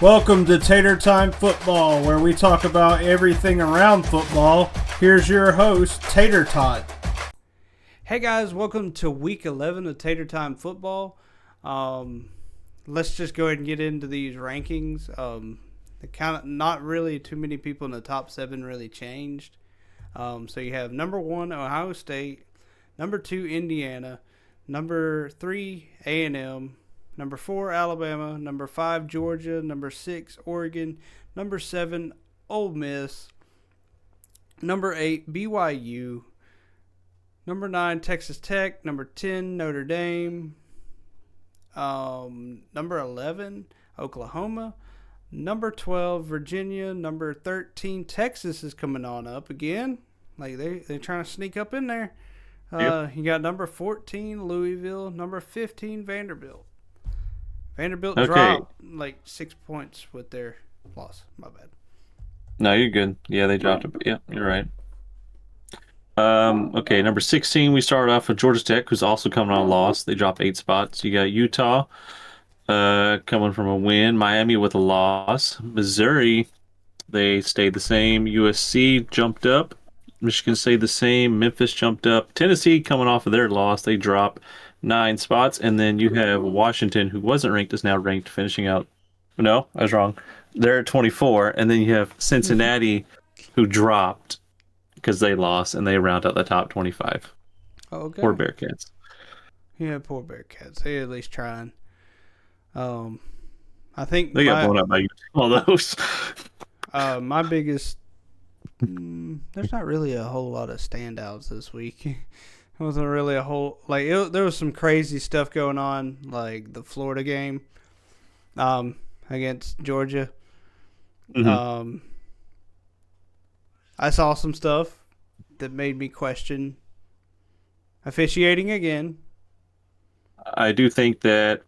Welcome to Tater Time Football, where we talk about everything around football. Here's your host, Tater Tot. Hey guys, welcome to week 11 of Tater Time Football. Let's just go ahead and get into these rankings. Not really too many people in the top 7 really changed. So you have number 1, Ohio State, number 2, Indiana, number 3, A&M, number 4, Alabama, number 5, Georgia, number 6, Oregon, number 7, Ole Miss, number 8, BYU, number 9, Texas Tech, number 10, Notre Dame, number 11, Oklahoma, number 12, Virginia, number 13, Texas is coming on up again. Like they're trying to sneak up in there. Yep. You got number 14, Louisville, number 15, Vanderbilt. Vanderbilt Okay. dropped like 6 points with their loss. My bad. No, you're good. Yeah, they dropped it. Yeah, you're right. Okay, number 16, we started off with Georgia Tech, who's also coming on a loss. They dropped 8 spots. You got Utah coming from a win. Miami with a loss. Missouri, they stayed the same. USC jumped up. Michigan stayed the same. Memphis jumped up. Tennessee coming off of their loss. They dropped 9 spots. And then you have Washington, who wasn't ranked, is now ranked, finishing out. No, I was wrong. They're at 24. And then you have Cincinnati, who dropped because they lost, and they round out the top 25. Okay. Poor Bearcats. Yeah, poor Bearcats. They're at least trying. I think They got blown up by all those. my biggest. There's not really a whole lot of standouts this week. It wasn't really a whole there was some crazy stuff going on, like the Florida game, against Georgia. Mhm. I saw some stuff that made me question officiating again. I do think that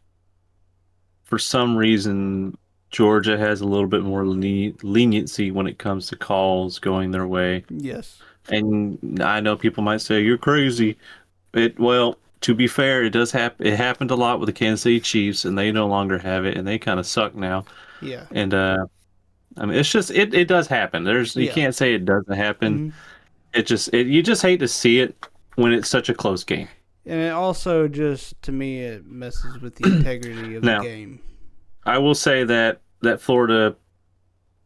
for some reason Georgia has a little bit more leniency when it comes to calls going their way. Yes. And I know people might say you're crazy. Well, to be fair, it does happen. It happened a lot with the Kansas City Chiefs, and they no longer have it, and they kind of suck now. Yeah. And I mean, it's just it does happen. You can't say it doesn't happen. Mm-hmm. You just hate to see it when it's such a close game. And it also just, to me, it messes with the integrity of Now, the game. I will say that Florida,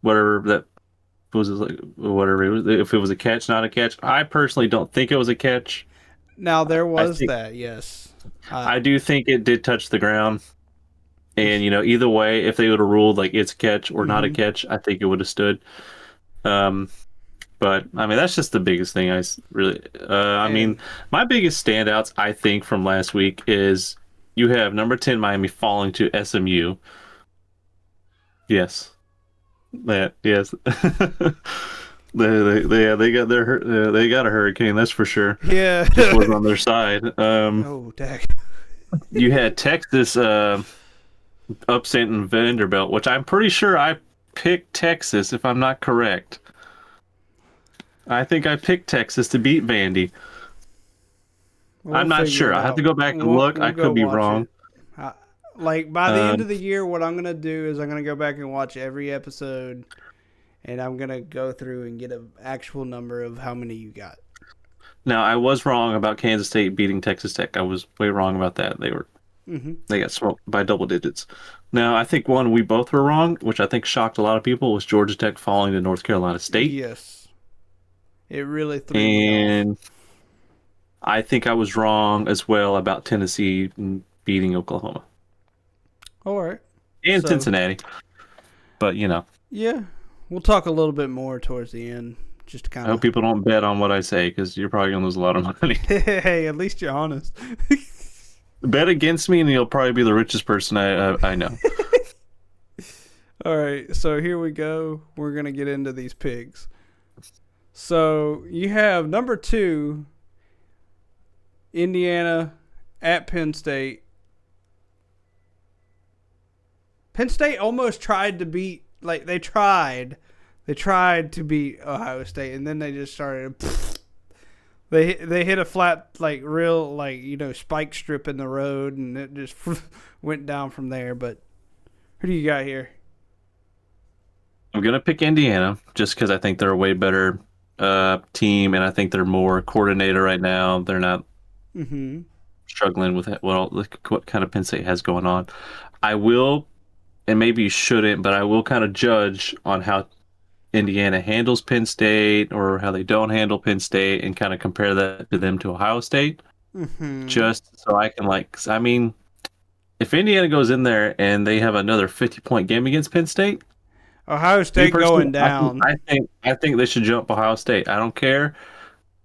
whatever that was, like, whatever it was, if it was a catch, not a catch, I personally don't think it was a catch. Now, there was think- that, yes. I do think it did touch the ground. And, either way, if they would have ruled like it's a catch or not a catch, I think it would have stood. But, I mean, that's just the biggest thing I mean, my biggest standouts, I think, from last week is you have number 10 Miami falling to SMU. Yes. Yes. they got they got a hurricane, that's for sure. Yeah. Just was on their side. Oh, dang. You had Texas upsetting Vanderbilt, which I'm pretty sure I picked Texas, if I'm not correct. I think I picked Texas to beat Vandy. I'm not sure. I have to go back and look. I could be wrong. By the end of the year, what I'm going to do is I'm going to go back and watch every episode, and I'm going to go through and get an actual number of how many you got. Now, I was wrong about Kansas State beating Texas Tech. I was way wrong about that. They got smoked by double digits. Now, I think one we both were wrong, which I think shocked a lot of people, was Georgia Tech falling to North Carolina State. Yes. It really threw me off. I think I was wrong as well about Tennessee beating Oklahoma. All right. And Cincinnati. But, Yeah. We'll talk a little bit more towards the end. Just to kind I hope people don't bet on what I say, because you're probably going to lose a lot of money. Hey, at least you're honest. Bet against me, and you'll probably be the richest person I know. All right. So here we go. We're going to get into these picks. So you have number 2, Indiana at Penn State. Penn State almost tried to beat, they tried to beat Ohio State, and then they just started. They hit a flat, real, spike strip in the road, and it just went down from there. But who do you got here? I'm gonna pick Indiana just because I think they're a way better team, and I think they're more coordinated right now. They're not Mm-hmm. struggling with it. Well, look what kind of Penn State has going on. I will, and maybe you shouldn't, but I will kind of judge on how Indiana handles Penn State or how they don't handle Penn State, and kind of compare that to them to Ohio State, Mm-hmm. just so I can like. 'Cause I mean, if Indiana goes in there and they have another 50-point game against Penn State, Ohio me State personally, going down. I think they should jump Ohio State. I don't care.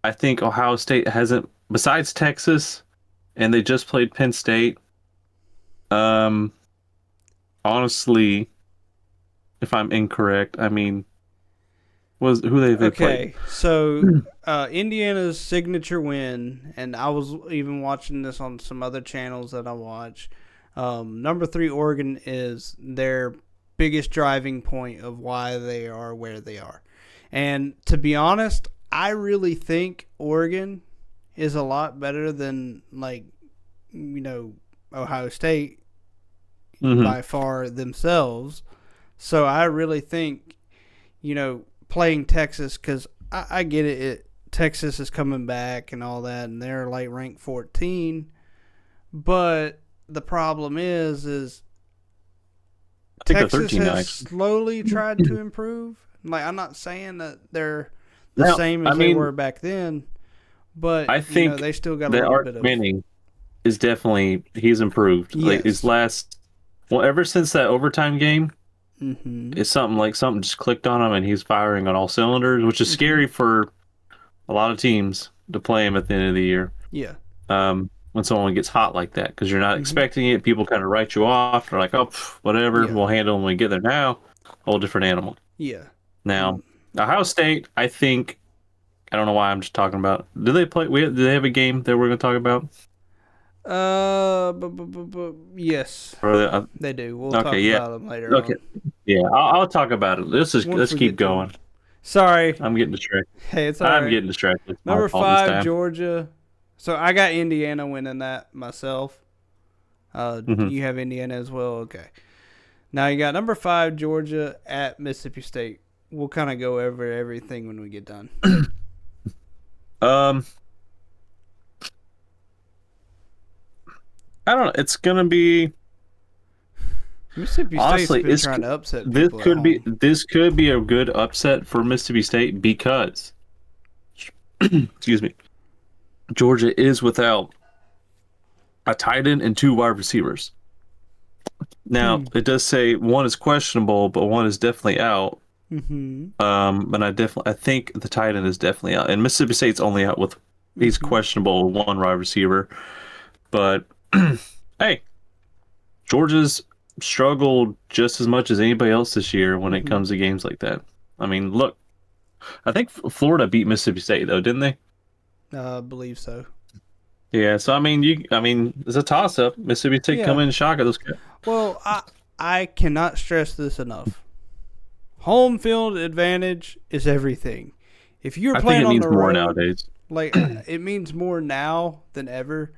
I think Ohio State hasn't, besides Texas, and they just played Penn State. Um, honestly, if I'm incorrect, I mean, was who they played? Okay, so Indiana's signature win, and I was even watching this on some other channels that I watch. Number 3, Oregon is their biggest driving point of why they are where they are. And to be honest, I really think Oregon is a lot better than, like, Ohio State Mm-hmm. by far themselves. So I really think, playing Texas, because I get it, Texas is coming back and all that, and they're like ranked 14. But the problem is I think they're Texas 13 now. has slowly tried to improve. Like, I'm not saying that they're the Now, same I as they mean, were back then, but I think they still got a that little Arch bit of. Manning is definitely he's improved. Like his Yes. last, well, ever since that overtime game, Mm-hmm. it's something just clicked on him, and he's firing on all cylinders, which is Mm-hmm. scary for a lot of teams to play him at the end of the year. Yeah. When someone gets hot like that, because you're not Mm-hmm. expecting it. People kind of write you off. They're like, oh, whatever, Yeah. we'll handle them when we get there. Now, whole different animal. Yeah. Now, And Ohio State, I think, I don't know why I'm just talking about. Do they play? Do they have a game that we're going to talk about? yes, Or they do. We'll okay, talk yeah, about them later okay, on yeah. I'll talk about it. once Let's we keep get to them. going. Sorry. I'm getting distracted. Hey, it's all I'm right. getting distracted. It's my Number fault this 5, time. Georgia. So I got Indiana winning that myself. Hmm. You have Indiana as well. Okay. Now you got number 5, Georgia at Mississippi State. We'll kind of go over everything when we get done. Um, I don't know. It's gonna be Mississippi State's honestly. been trying to upset people at home. This could be a good upset for Mississippi State because, excuse me, Georgia is without a tight end and 2 wide receivers. Now it does say one is questionable, but one is definitely out. Mm-hmm. But I think the tight end is definitely out, and Mississippi State's only out with he's Mm-hmm. questionable with 1 wide receiver. But hey, Georgia's struggled just as much as anybody else this year when it Mm-hmm. comes to games like that. I mean, look, I think Florida beat Mississippi State though, didn't they? I believe so. Yeah. So I mean, it's a toss up. Mississippi State come Yeah. in and shock at those guys. Well, I cannot stress this enough. Home field advantage is everything. If you're I think playing it on means the more road, nowadays. like it means more now than ever,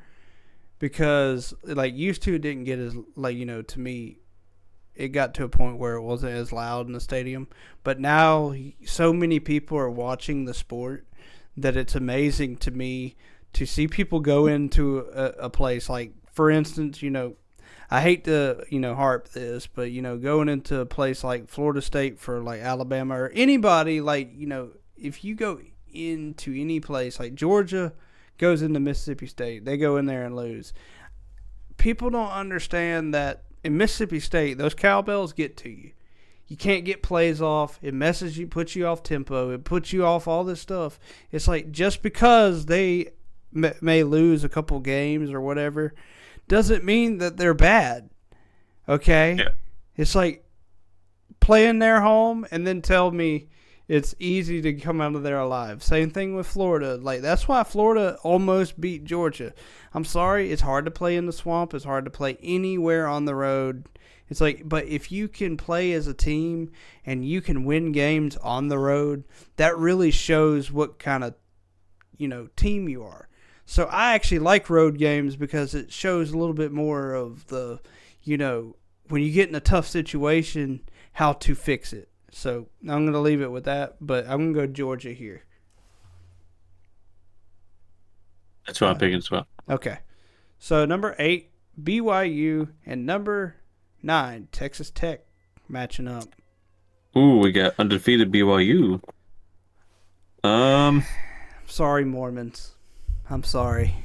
because like used to it didn't get as like to me it got to a point where it wasn't as loud in the stadium, but now so many people are watching the sport that it's amazing to me to see people go into a place like, for instance, I hate to, harp this, but, going into a place like Florida State for like Alabama or anybody, like, if you go into any place like Georgia goes into Mississippi State, they go in there and lose. People don't understand that in Mississippi State, those cowbells get to you. You can't get plays off. It messes you, puts you off tempo. It puts you off all this stuff. It's like just because they may lose a couple games or whatever doesn't mean that they're bad. Okay? Yeah. It's like playing their home and then tell me it's easy to come out of there alive. Same thing with Florida. Like that's why Florida almost beat Georgia. I'm sorry, it's hard to play in the swamp. It's hard to play anywhere on the road. It's like, but if you can play as a team and you can win games on the road, that really shows what kind of, team you are. So I actually like road games because it shows a little bit more of the, when you get in a tough situation, how to fix it. So I'm going to leave it with that, but I'm going to go Georgia here. That's what I'm picking as well. Okay. So number 8, BYU, and number 9, Texas Tech matching up. Ooh, we got undefeated BYU. Sorry, Mormons. I'm sorry.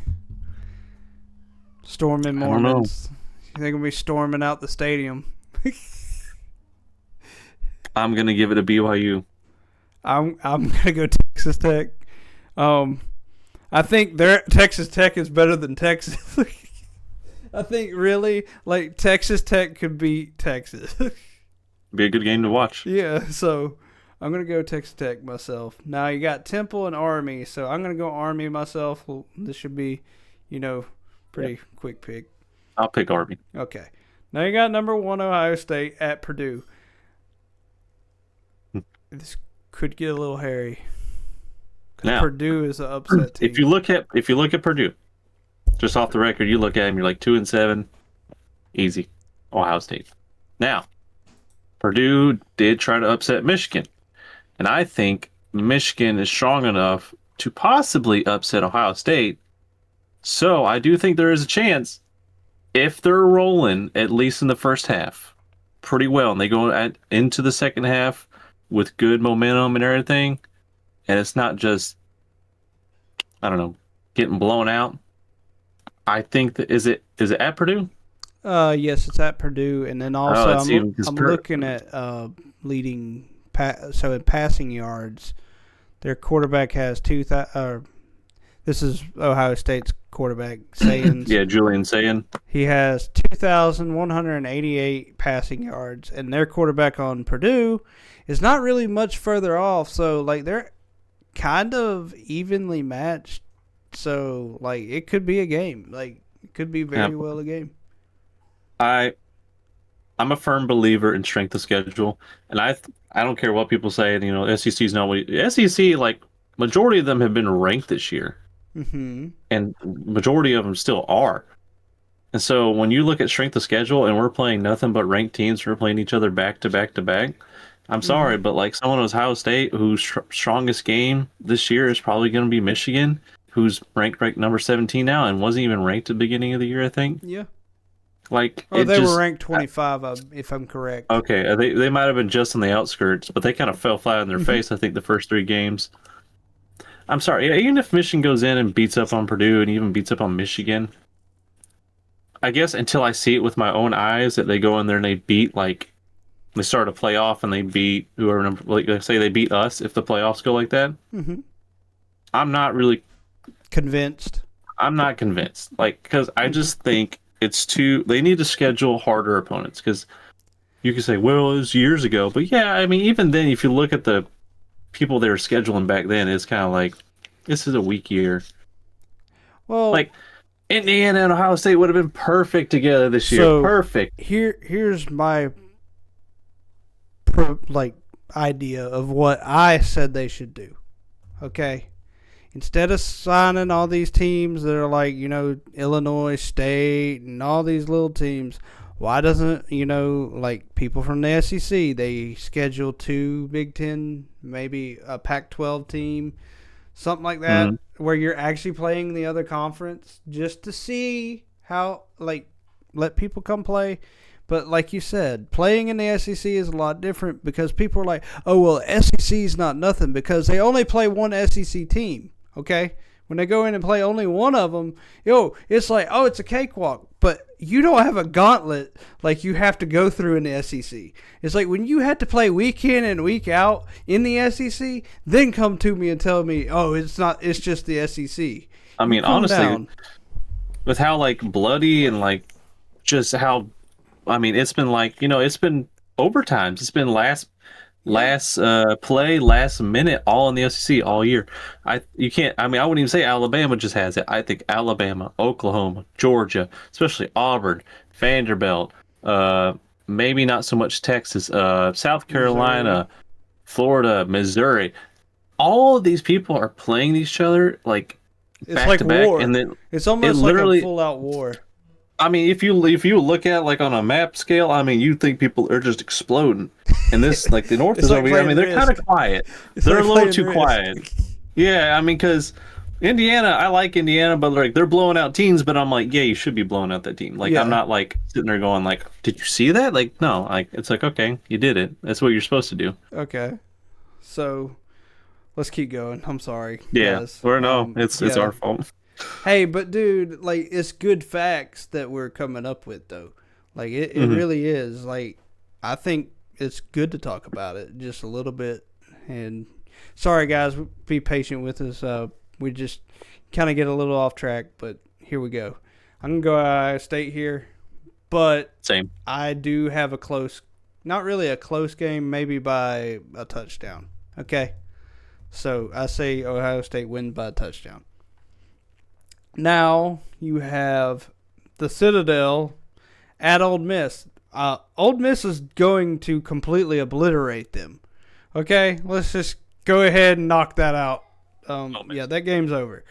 Storming I don't know. Mormons. They're going to be storming out the stadium. I'm gonna give it a BYU. I'm gonna go Texas Tech. I think Texas Tech is better than Texas. I think really like Texas Tech could beat Texas. Be a good game to watch. Yeah, so I'm gonna go Texas Tech myself. Now you got Temple and Army, so I'm gonna go Army myself. Well, this should be, pretty quick pick. I'll pick Army. Okay. Now you got number 1 Ohio State at Purdue. This could get a little hairy. Now, Purdue is an upset team. If you look at Purdue, just off the record, you look at them, you're like 2-7, easy. Ohio State. Now, Purdue did try to upset Michigan, and I think Michigan is strong enough to possibly upset Ohio State. So I do think there is a chance if they're rolling at least in the first half pretty well, and they go into the second half with good momentum and everything, and it's not just, I don't know, getting blown out. I think that is it at Purdue? Yes, it's at Purdue, and then also I'm looking at leading. So in passing yards, their quarterback has this is Ohio State's quarterback, Sayans. Yeah, Julian Sayin. He has 2,188 passing yards, and their quarterback on Purdue is not really much further off. So like they're kind of evenly matched. So like it could be a game. Like it could be very well a game. I'm a firm believer in strength of schedule, and I don't care what people say. SEC's not what SEC, like majority of them have been ranked this year, and majority of them still are. And so when you look at strength of schedule, and we're playing nothing but ranked teams, we're playing each other back to back to back. I'm sorry, but like someone who's Ohio State, whose strongest game this year is probably going to be Michigan, who's ranked number 17 now and wasn't even ranked at the beginning of the year, I think. Yeah. Like, they were ranked 25, if I'm correct. Okay, they might have been just on the outskirts, but they kind of fell flat on their face, I think, the first 3 games. I'm sorry, even if Michigan goes in and beats up on Purdue and even beats up on Michigan, I guess until I see it with my own eyes that they go in there and they beat, like, they start a playoff and they beat whoever, like say they beat us if the playoffs go like that. I'm not really convinced. I'm not convinced, like, because I just think they need to schedule harder opponents, because you can say, well, it was years ago, but yeah, I mean, even then, if you look at the people they were scheduling back then, it's kind of like, this is a weak year. Well, like, Indiana and Ohio State would have been perfect together this year. Perfect. Here's my idea of what I said they should do. Okay. Instead of signing all these teams that are like, Illinois State and all these little teams, why doesn't, like people from the SEC, they schedule 2 Big Ten, maybe a Pac-12 team, something like that, where you're actually playing the other conference just to see how, like, let people come play. But like you said, playing in the SEC is a lot different because people are like, oh, well, SEC is not nothing because they only play one SEC team. Okay, when they go in and play only one of them, it's like, oh, it's a cakewalk. But you don't have a gauntlet like you have to go through in the SEC. It's like when you had to play week in and week out in the SEC, then come to me and tell me, oh, it's not. It's just the SEC. I mean, honestly, with how like bloody and like just how, I mean, it's been like, it's been overtimes. It's been last play, last minute, all in the SEC all year. I wouldn't even say Alabama just has it. I think Alabama, Oklahoma, Georgia, especially Auburn, Vanderbilt, maybe not so much Texas, South Carolina, Florida, Missouri. All of these people are playing each other like back to back, and then it's almost like a full out war. I mean, if you look at like on a map scale, I mean, you think people are just exploding. And this, like the North It's is like over here. I playing mean, they're kind Risk. of quiet. It's They're like a little playing too Risk. quiet. Yeah, I mean, because Indiana, I like Indiana, but like they're blowing out teams. But I'm like, yeah, you should be blowing out that team. Like I'm Yeah. not like sitting there going like, did you see that? Like no, like it's like okay, you did it. That's what you're supposed to do. Okay. So let's keep going. I'm sorry, Yeah, guys. or no, it's Yeah. our fault. Hey, but dude, like it's good facts that we're coming up with though. Like it Hmm. really is. Like I think it's good to talk about it just a little bit. And sorry guys, be patient with us. We just kind of get a little off track, but here we go. I'm gonna go Iowa State here, but Same. I do have a close, not really a close game, maybe by a touchdown. Okay, so I say Ohio State wins by a touchdown. Now you have the Citadel at Old Miss. Old Miss is going to completely obliterate them. Okay, let's just go ahead and knock that out. Yeah, that game's over.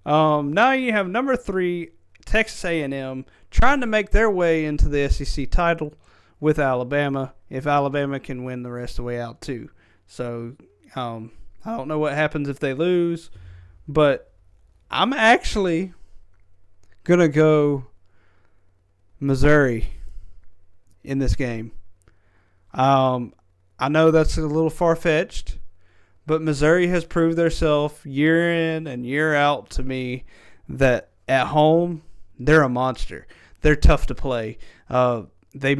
Now you have number 3 Texas A&M trying to make their way into the SEC title with Alabama. If Alabama can win the rest of the way out too, so I don't know what happens if they lose, but I'm actually gonna go Missouri in this game. Um, I know that's a little far fetched, but Missouri has proved themselves year in and year out to me that at home they're a monster. They're tough to play. They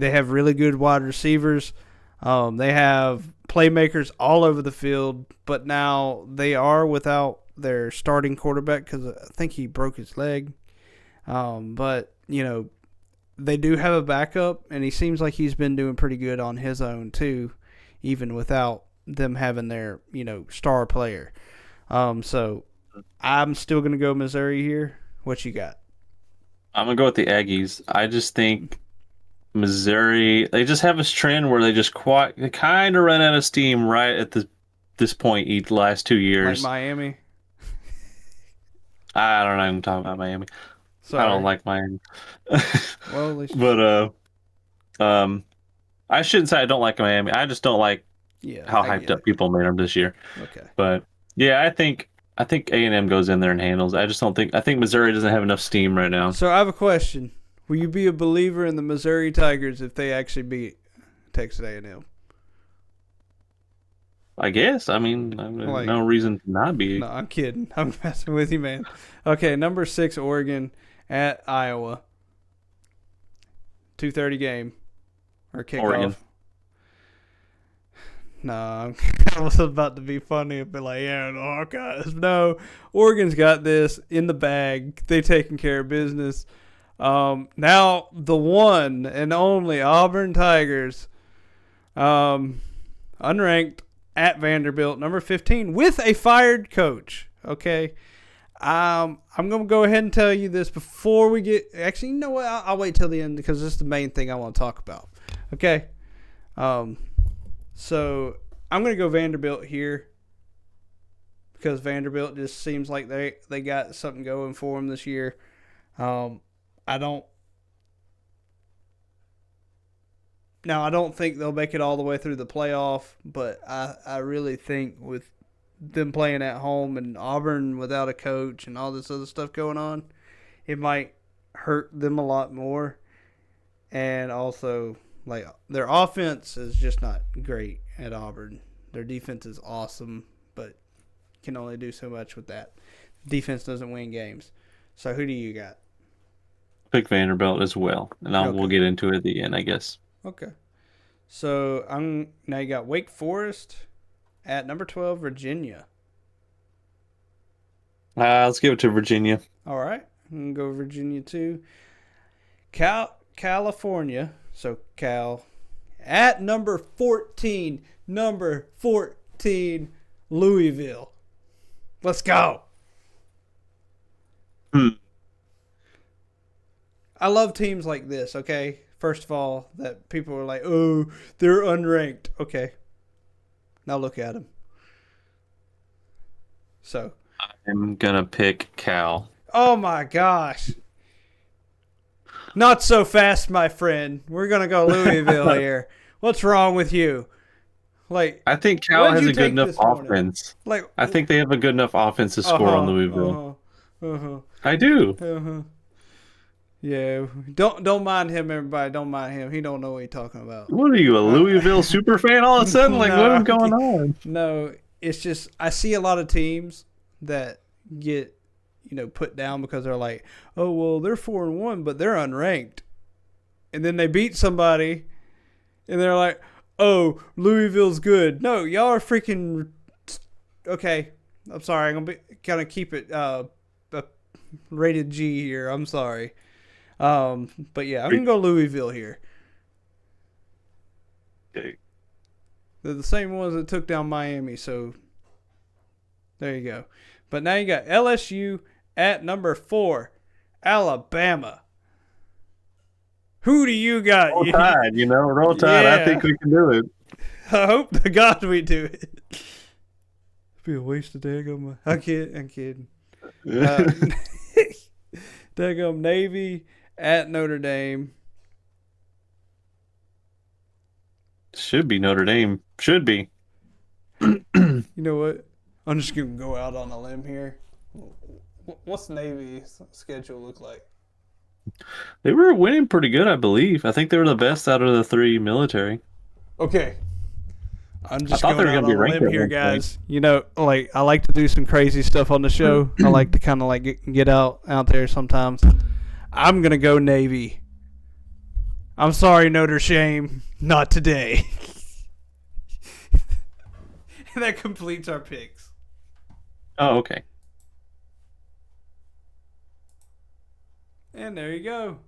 have really good wide receivers. They have playmakers all over the field, but now they are without their starting quarterback because I think he broke his leg. But they do have a backup, and he seems like he's been doing pretty good on his own too, even without them having their star player. So I'm still gonna go Missouri here. What you got? I'm gonna go with the Aggies. I just think Missouri, they just have this trend where they kind of run out of steam right at this point each last two Like years. Miami? I don't know. I'm talking about Miami. I don't Sorry. like Miami, Well, at least but um, I shouldn't say I don't like Miami. I just don't like yeah, how I hyped get up it. people made them this year. Okay. But yeah, I think A&M goes in there and handles. I just don't think I think Missouri doesn't have enough steam right now. So I have a question. Will you be a believer in the Missouri Tigers if they actually beat Texas A&M? I guess. I mean, there's Like, no reason to not no, be. I'm kidding. I'm messing with you, man. Okay, number 6 Oregon at Iowa. 2:30 game or kickoff. Oregon. No, I was about to be funny and be like, yeah, the Hawkeyes. No, Oregon's got this in the bag. They taking care of business. Now the one and only Auburn Tigers, unranked at Vanderbilt, number 15, with a fired coach. Okay. I'm going to go ahead and tell you this before we get. Actually, you know what? I'll wait till the end because this is the main thing I want to talk about. Okay. So I'm going to go Vanderbilt here because Vanderbilt just seems like they got something going for them this year. I don't. Now, I don't think they'll make it all the way through the playoff, but I really think with them playing at home and Auburn without a coach and all this other stuff going on, it might hurt them a lot more. And also, like, their offense is just not great at Auburn. Their defense is awesome, but can only do so much with that. Defense doesn't win games. So who do you got? Pick Vanderbilt as well, and we'll Okay. get into it at the end, I guess. Okay. So now you got Wake Forest at number 12, Virginia. Let's give it to Virginia. All right. I'm going to go Virginia too. California. So Cal at number 14. Number 14, Louisville. Let's go. Hmm. I love teams like this, okay? First of all, that people are like, oh, they're unranked. Okay. Now look at them. So, I'm gonna pick Cal. oh my gosh. Not so fast, my friend. We're going to go Louisville here. What's wrong with you? Like, I think Cal what did has you a good take enough this morning? offense. Like, I think they have a good enough offense to score on Louisville. I do. Yeah, don't mind him, everybody. Don't mind him. He don't know what he's talking about. What are you, a Louisville super fan all of a sudden? Like, No, what is going on? No, it's just I see a lot of teams that get put down because they're like, oh well, they're 4-1, but they're unranked, and then they beat somebody, and they're like, oh, Louisville's good. No, y'all are freaking okay. I'm sorry. I'm gonna kind of keep it rated G here. I'm sorry. But yeah, I'm gonna go Louisville here. Okay. They're the same ones that took down Miami, so there you go. But now you got LSU at number 4, Alabama. Who do you got? Roll Tide, Roll Tide. Yeah. I think we can do it. I hope to God we do it. It'd be a waste of daggum. I'm kidding. Daggum Navy at Notre Dame. Should be Notre Dame. Should be. You know what? I'm just going to go out on a limb here. What's Navy's schedule look like? They were winning pretty good, I believe. I think they were the best out of the 3 military. Okay. I'm just going out on a limb here, guys. I like to do some crazy stuff on the show. I like to kind of get out there sometimes. I'm going to go Navy. I'm sorry, Notre Dame. Not today. That completes our picks. Oh, okay. And there you go.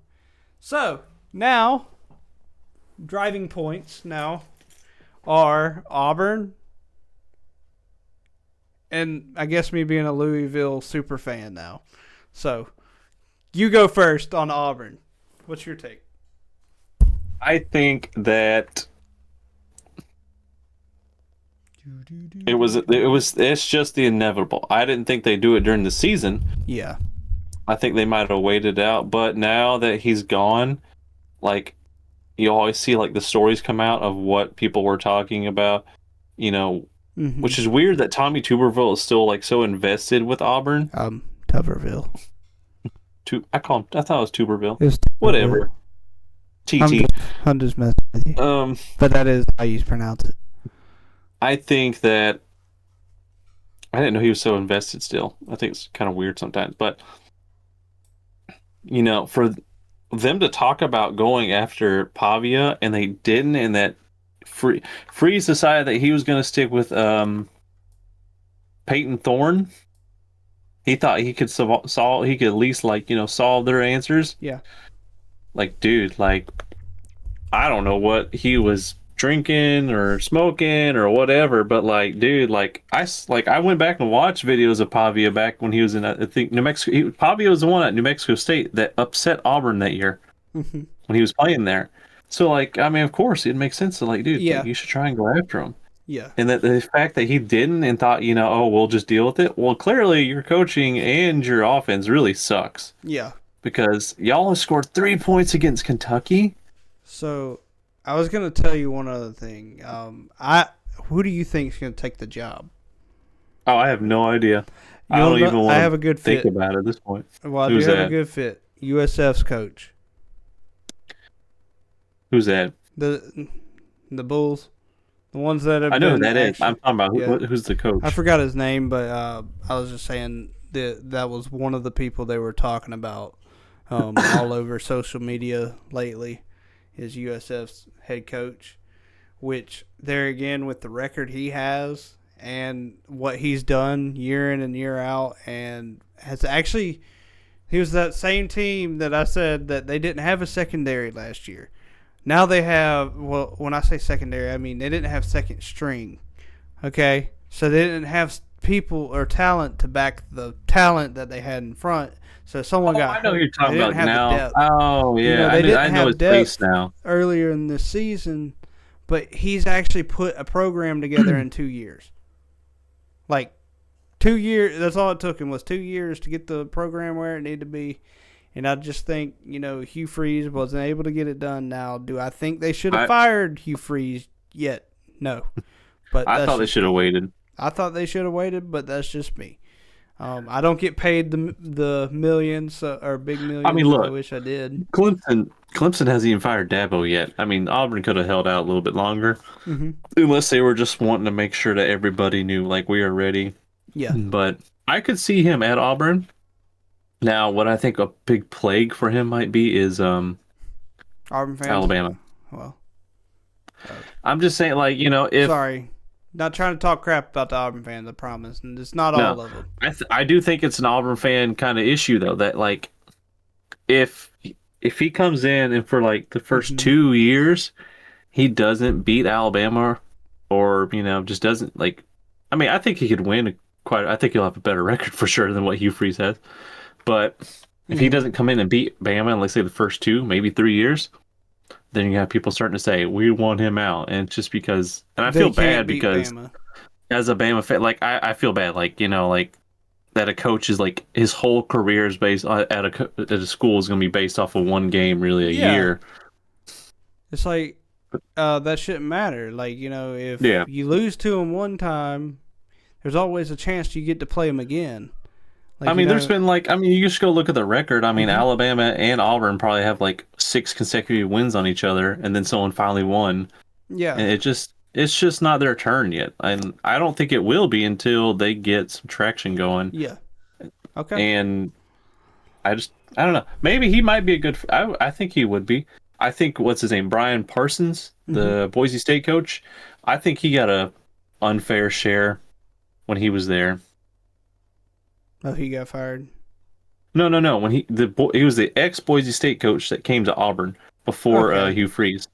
So, now, driving points now are Auburn, and I guess me being a Louisville super fan now. So, you go first on Auburn. What's your take? I think that it's just the inevitable. I didn't think they'd do it during the season. Yeah. I think they might have waited out, but now that he's gone, like, you always see like the stories come out of what people were talking about, which is weird that Tommy Tuberville is still like so invested with Auburn. Tuberville. I thought it was Tuberville. It was Whatever. TT. I'm just messing with you. But that is how you pronounce it. I think that I didn't know he was so invested still. I think it's kind of weird sometimes, but for them to talk about going after Pavia and they didn't, and that Freeze decided that he was going to stick with Peyton Thorne. He thought he could solve. He could at least solve their answers. Yeah. Like, dude, like, I don't know what he was drinking or smoking or whatever, but like, dude, I went back and watched videos of Pavia back when he was in, I think, New Mexico. Pavia was the one at New Mexico State that upset Auburn that year when he was playing there. So, of course, it makes sense to, dude, you should try and go after him. Yeah. And that the fact that he didn't and thought, oh, we'll just deal with it. Well, clearly your coaching and your offense really sucks. Yeah. Because y'all have scored 3 points against Kentucky. So, I was going to tell you one other thing. Who do you think is going to take the job? Oh, I have no idea. I don't even want to think about it at this point. Well, I do have a good fit. USF's coach. Who's that? The Bulls. The ones that have I know who that is. I'm talking about who's the coach. I forgot his name, but I was just saying that was one of the people they were talking about all over social media lately. Is USF's head coach, which there again with the record he has and what he's done year in and year out, and he was that same team that I said that they didn't have a secondary last year. Now they have, well, when I say secondary, I mean they didn't have second string, okay? So they didn't have people or talent to back the talent that they had in front. So someone got hurt. I know who you're talking about now. Oh, yeah. They didn't I know have his depth face now. Earlier in the season, but he's actually put a program together in 2 years. 2 years, that's all it took him was 2 years to get the program where it needed to be. And I just think, Hugh Freeze wasn't able to get it done. Now, do I think they should have I fired Hugh Freeze yet? No. But I that's thought they just should have me. waited. I thought they should have waited, but that's just me. I don't get paid the millions or big I mean, millions as I look, wish I did. Clemson hasn't even fired Dabo yet. I mean, Auburn could have held out a little bit longer, Mm-hmm. unless they were just wanting to make sure that everybody knew, like, we are ready. Yeah. But I could see him at Auburn. Now, what I think a big plague for him might be is Auburn fans. Alabama. Well, I'm just saying, like, if sorry. Not trying to talk crap about the Auburn fans, I promise. And it's not no, all of them. I do think it's an Auburn fan kind of issue though, that like if if he comes in and for like the first Mm-hmm. 2 years he doesn't beat Alabama, or just doesn't like. I mean, I think he could win quite. I think he'll have a better record for sure than what Hugh Freeze has. But if he Mm-hmm. doesn't come in and beat Bama in, let's say, the first 2, maybe 3 years, then you have people starting to say we want him out, and it's just because. And I They feel can't bad beat because Bama. as a Bama fan, like I feel bad, like like that a coach is like his whole career is based at a school is going to be based off of one game, really a Yeah. year. It's like that shouldn't matter. Like, if Yeah, you lose to them one time, there's always a chance you get to play them again. I Like, mean, there's been like, I mean, you just go look at the record. I mean, Mhm. Alabama and Auburn probably have like 6 consecutive wins on each other, and then someone finally won, Yeah. and it's just not their turn yet, and I don't think it will be until they get some traction going. Yeah. Okay. And I don't know. Maybe he might be a good. I think he would be. I think what's his name, Brian Parsons, Mm-hmm. the Boise State coach. I think he got a unfair share when he was there. Oh, he got fired. No. When he was the ex Boise State coach that came to Auburn before Okay. Hugh Freeze,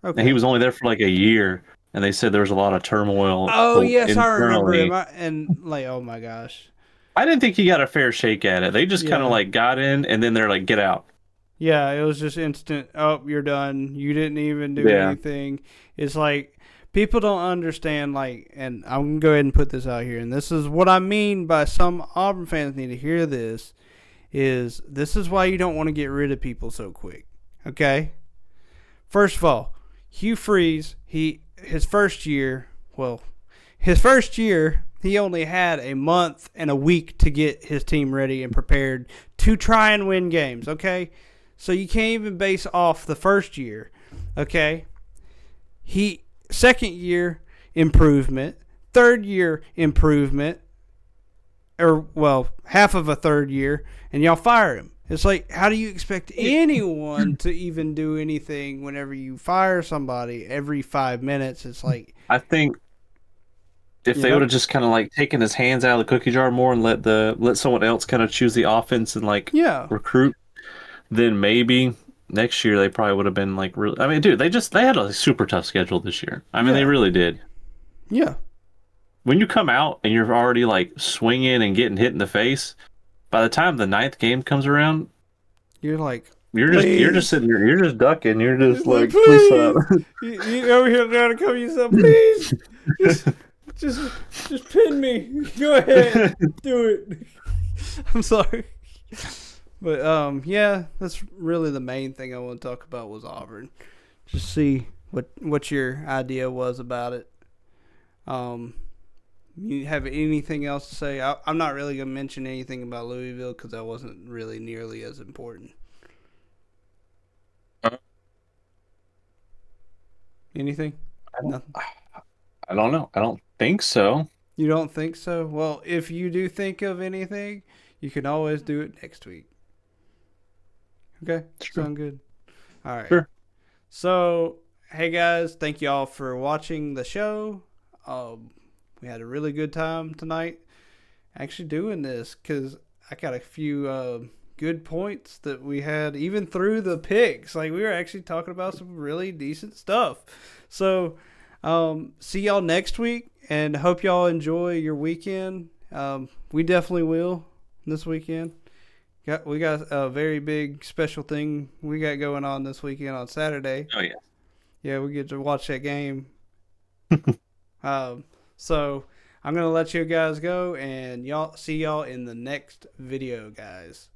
and he Okay. was only there for like a year. And they said there was a lot of turmoil, Oh, quote, yes, I remember him. internally. And, like, oh, my gosh. I didn't think he got a fair shake at it. They just kind of Yeah. like got in, and then they're like, get out. Yeah, it was just instant. Oh, you're done. You didn't even do Yeah. anything. It's like people don't understand. Like, and I'm gonna go ahead and put this out here. And this is what I mean by some Auburn fans need to hear this. This is why you don't want to get rid of people so quick. Okay. First of all, Hugh Freeze. His first year. He only had a month and a week to get his team ready and prepared to try and win games. Okay. So you can't even base off the first year, okay? Second year improvement, third year improvement, or half of a third year, and y'all fire him. It's like, how do you expect anyone to even do anything whenever you fire somebody every 5 minutes? It's like, I think if they would have just kind of like taken his hands out of the cookie jar more and let someone else kind of choose the offense and like yeah, recruit, then maybe next year they probably would have been like really. I mean, dude, they had a super tough schedule this year. I mean, they Yeah. really did. yeah, When you come out and you're already like swinging and getting hit in the face, by the time the ninth game comes around, you're like, you're just please. sitting there, you're just ducking, you're just It's like, like, please stop. please. You over here trying to cover yourself, please. Just, just pin me. Go ahead, do it. I'm sorry, but yeah, that's really the main thing I want to talk about was Auburn. Just see what your idea was about it. You have anything else to say? I'm not really gonna mention anything about Louisville because that wasn't really nearly as important. Anything? Nothing. I don't know. I don't think so. You don't think so? Well, if you do think of anything, you can always do it next week. Okay? Sure. Sound good? All right. Sure. So, hey guys, thank you all for watching the show. We had a really good time tonight actually doing this because I got a few good points that we had even through the picks. Like, we were actually talking about some really decent stuff. So, see y'all next week and hope y'all enjoy your weekend. We definitely will this weekend. We got a very big special thing we got going on this weekend on Saturday. Oh yeah. Yeah, we get to watch that game. So I'm gonna let you guys go, and see y'all in the next video, guys.